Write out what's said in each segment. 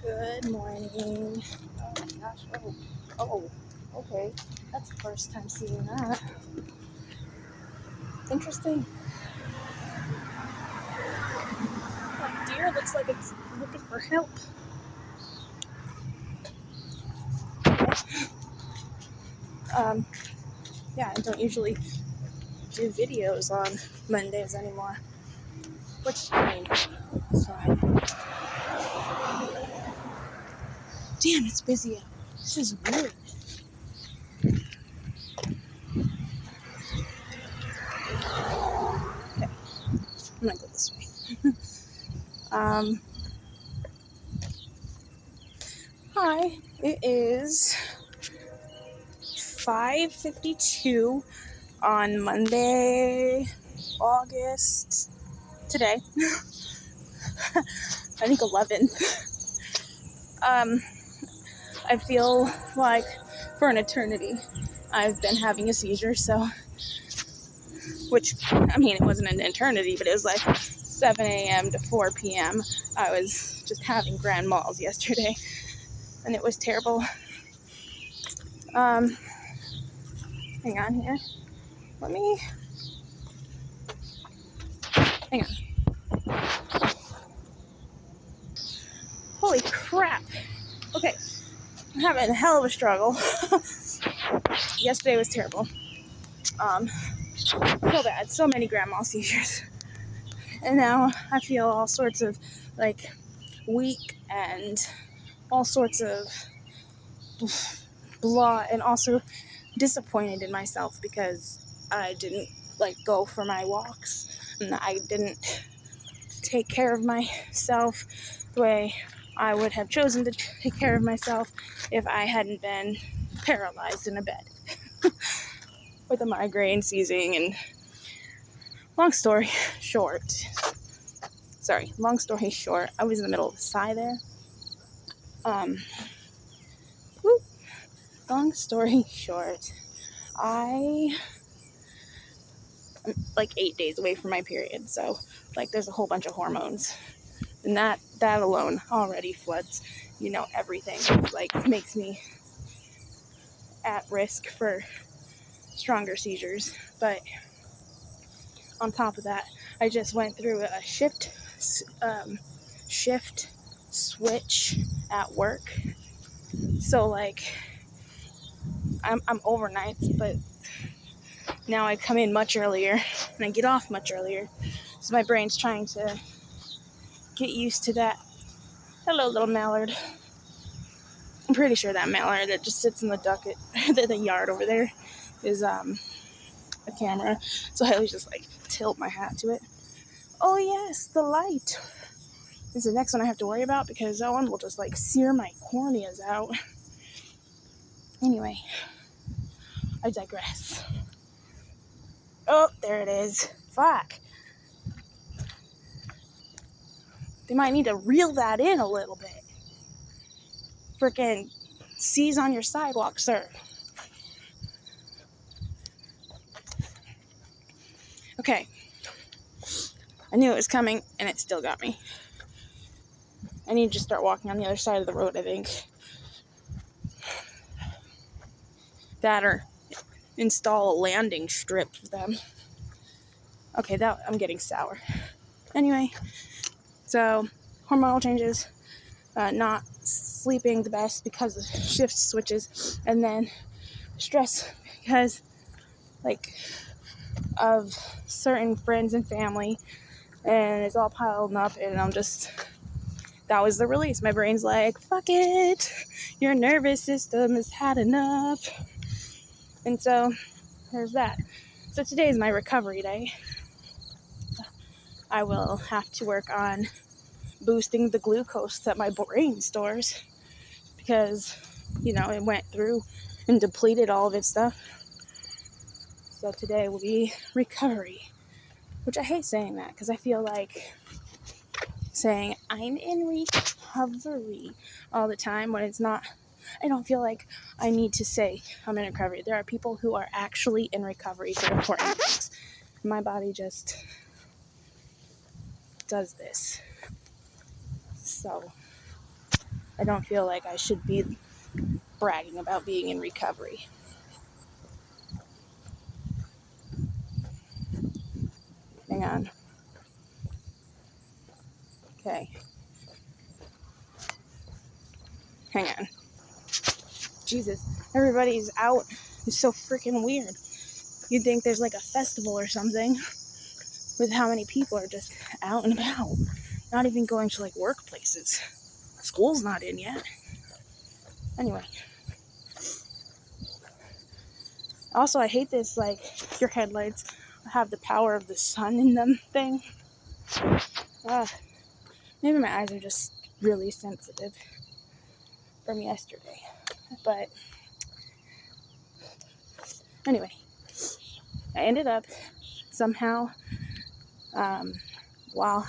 Good morning. Oh my gosh. Oh, okay. That's the first time seeing that. Interesting. That deer looks like it's looking for help. Yeah, I don't usually do videos on Mondays anymore, which is fine. It's fine. Damn, it's busy out. This is weird. Okay, I'm gonna go this way. Hi. It is 5:52 on Monday, August. Today, I think 11th. I feel like for an eternity I've been having a seizure, which, I mean, it wasn't an eternity, but it was like 7 a.m. to 4 p.m. I was just having grandmals yesterday, and it was terrible. Hang on here. Hang on. Holy crap. Okay, I'm having a hell of a struggle. Yesterday was terrible. So bad. So many grandma seizures. And now I feel all sorts of like weak and all sorts of blah, and also disappointed in myself because I didn't go for my walks, and I didn't take care of myself the way I would have chosen to take care of myself if I hadn't been paralyzed in a bed with a migraine seizing. And long story short, I was in the middle of a sigh there. Long story short, I am like 8 days away from my period, so there's a whole bunch of hormones, and that alone already floods, everything, makes me at risk for stronger seizures. But on top of that, I just went through a shift switch at work, so I'm overnights, but now I come in much earlier and I get off much earlier, so my brain's trying to get used to that. Hello, little mallard. I'm pretty sure that mallard that just sits in the the yard over there is a camera, so I always just tilt my hat to it. Oh yes, the light is the next one I have to worry about, because that one will just sear my corneas out. Anyway, I digress. Oh, there it is. Fuck. They might need to reel that in a little bit. Frickin' seize on your sidewalk, sir. Okay. I knew it was coming, and it still got me. I need to just start walking on the other side of the road, I think. That, or install a landing strip for them. Okay, I'm getting sour. Anyway, so hormonal changes, not sleeping the best because of shift switches, and then stress because of certain friends and family, and it's all piled up, and that was the release. My brain's like, fuck it, your nervous system has had enough. And so there's that. So today is my recovery day. I will have to work on boosting the glucose that my brain stores, because it went through and depleted all of its stuff. So today will be recovery, which I hate saying that, because I feel like saying I'm in recovery all the time when it's not. I don't feel like I need to say I'm in recovery. There are people who are actually in recovery for important things. My body just does this. So I don't feel like I should be bragging about being in recovery. Hang on. Okay. Hang on. Jesus, everybody's out. It's so freaking weird. You'd think there's like a festival or something with how many people are just out and about. Not even going to like workplaces. School's not in yet. Anyway. Also, I hate this, like, your headlights have the power of the sun in them thing. Maybe my eyes are just really sensitive from yesterday. But anyway, I ended up somehow, while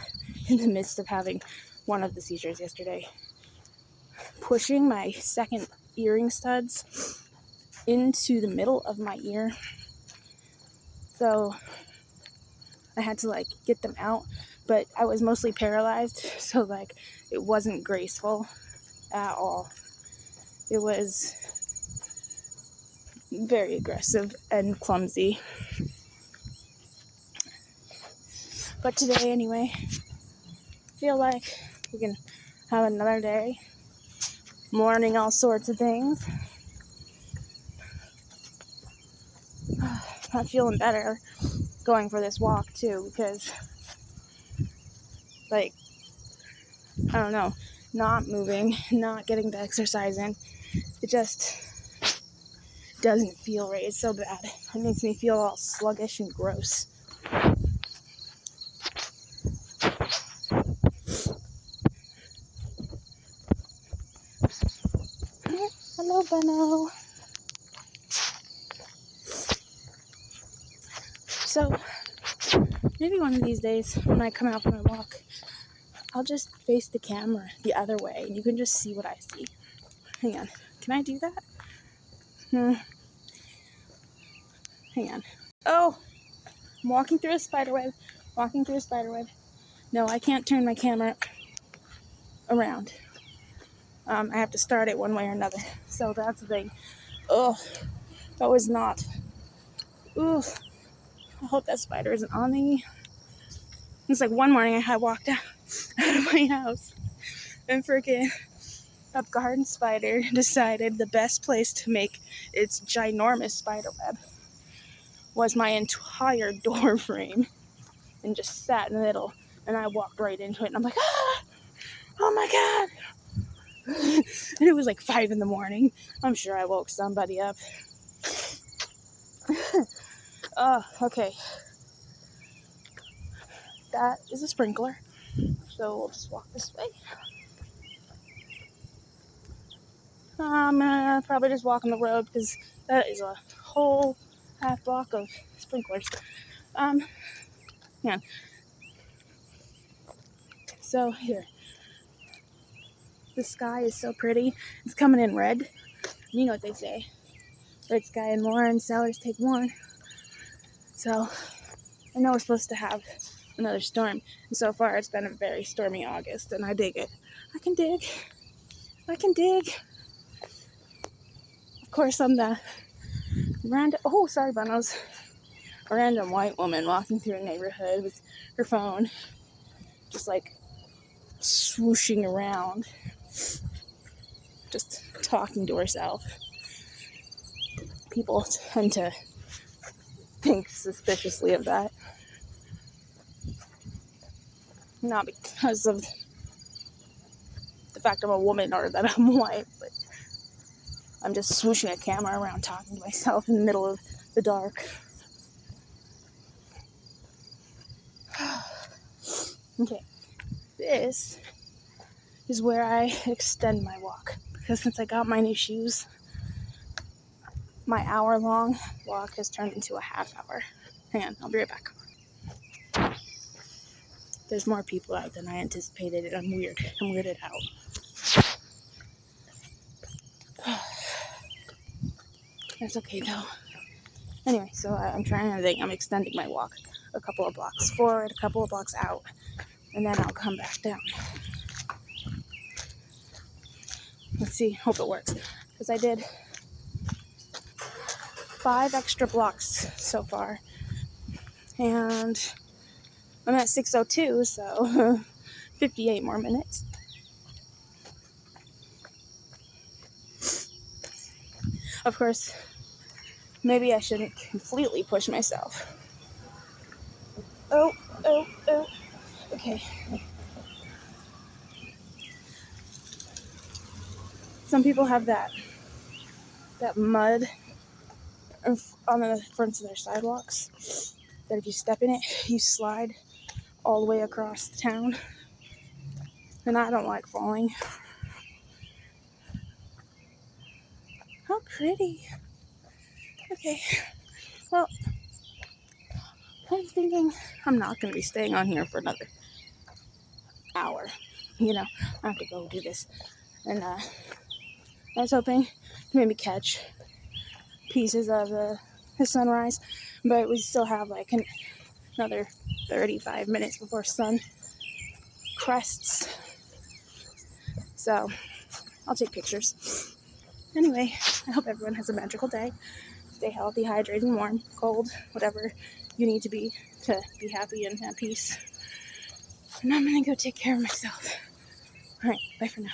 in the midst of having one of the seizures yesterday, pushing my second earring studs into the middle of my ear. So I had to like get them out, but I was mostly paralyzed, so like it wasn't graceful at all. It was very aggressive and clumsy. But today anyway, I feel like we can have another day, learning all sorts of things. I'm feeling better going for this walk too, because like, I don't know, not moving, not getting the exercise in, it just doesn't feel right. It's so bad. It makes me feel all sluggish and gross. Hello, Benno. So, maybe one of these days when I come out for my walk, I'll just face the camera the other way and you can just see what I see. Hang on. Can I do that? Hang on. Oh! I'm walking through a spider web. No, I can't turn my camera around. I have to start it one way or another. So that's the thing. Oh, that was not. Ooh, I hope that spider isn't on me. It's like one morning I walked out of my house and freaking a garden spider decided the best place to make its ginormous spider web was my entire door frame and just sat in the middle, and I walked right into it and I'm like, oh my god. And it was like 5 a.m. I'm sure I woke somebody up. Okay. That is a sprinkler. So we'll just walk this way. I'm gonna probably just walk on the road because that is a whole half block of sprinklers. Yeah. So here. The sky is so pretty. It's coming in red. You know what they say. Red sky and more, and sellers take more. So I know we're supposed to have another storm. And so far it's been a very stormy August, and I dig it. I can dig. Of course, I'm the Bonos. A random white woman walking through a neighborhood with her phone, just like swooshing around, just talking to herself. People tend to think suspiciously of that. Not because of the fact I'm a woman or that I'm white, but I'm just swooshing a camera around talking to myself in the middle of the dark. Okay, this is where I extend my walk, because since I got my new shoes, my hour-long walk has turned into a half hour. Hang on, I'll be right back. There's more people out than I anticipated, and I'm weirded out. That's okay though. Anyway, so I'm trying to think. I'm extending my walk a couple of blocks forward, a couple of blocks out, and then I'll come back down. Let's see, hope it works. Because I did 5 extra blocks so far. And I'm at 6:02, so 58 more minutes. Of course, maybe I shouldn't completely push myself. Oh. Okay. Some people have that mud on the fronts of their sidewalks that if you step in it, you slide all the way across the town. And I don't like falling. How pretty. Okay. Well, I'm thinking I'm not going to be staying on here for another hour. You know, I have to go do this. And I was hoping to maybe catch pieces of the sunrise, but we still have like another 35 minutes before sun crests. So I'll take pictures. Anyway, I hope everyone has a magical day. Stay healthy, hydrated, and warm, cold, whatever you need to be happy and at peace. And I'm gonna go take care of myself. All right, bye for now.